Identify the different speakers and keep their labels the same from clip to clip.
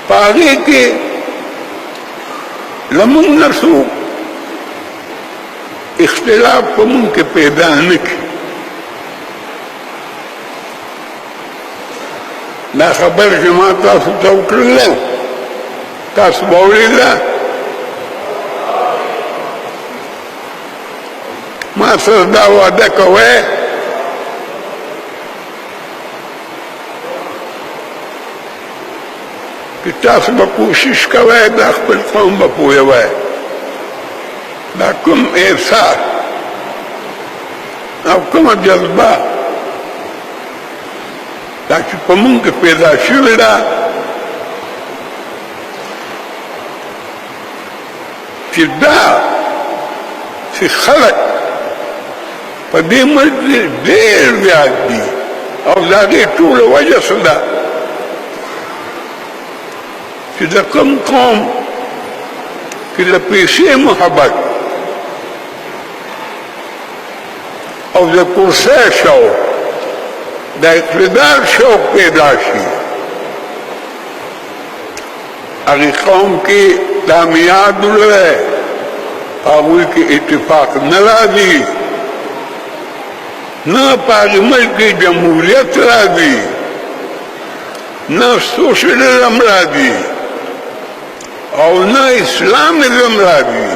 Speaker 1: पागे के लमुन नसू इख्तिलाफ पमुन के पैदा न की ना खबर जमा तासुतौकरले तासबौलिला मा सरदा वादा कवे कि तास कोशिश कवे दा खपल कौम बपोए वे दा कुम एहसास अब कुम जज्बा ताकि पमुन के पैदा शुदा चिदा से खलक पदे मर्द देर व्याज दी और जाके टूल वजह सुदा कि कम कौम कि पेशे मोहब्बत और जब कुर्से शौक दायदार शौक पैदाशी अगर कौम की दामियाद है पागुल के इत्तेफाक न राजी न पार्लियामेंट की जमहूरियत राजी न सोशलिज्म राजी और न इस्लामिज्म राजी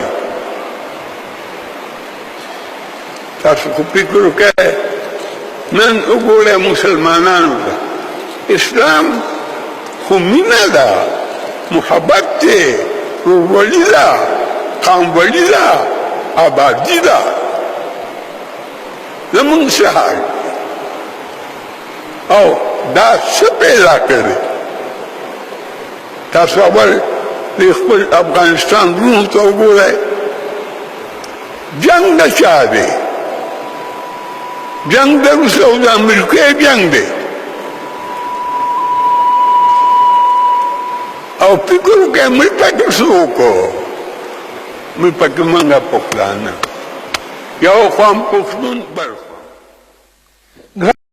Speaker 1: तासु फिक्र क्या नन उगोड़े मुसलमानों का इस्लाम हुमिना दा मुहब्बत थे वलीला काम वलीला आबादी दा लमुन से हार और दा से पैदा करे तासवाबर देखो अफगानिस्तान रूम तो उगोड़े जंग न चाह दे जंग दे रूस मिलके जंग दे और फिक्र के मिलपक को मिलपक मंगा पुखलाना या खाम पुखनून पर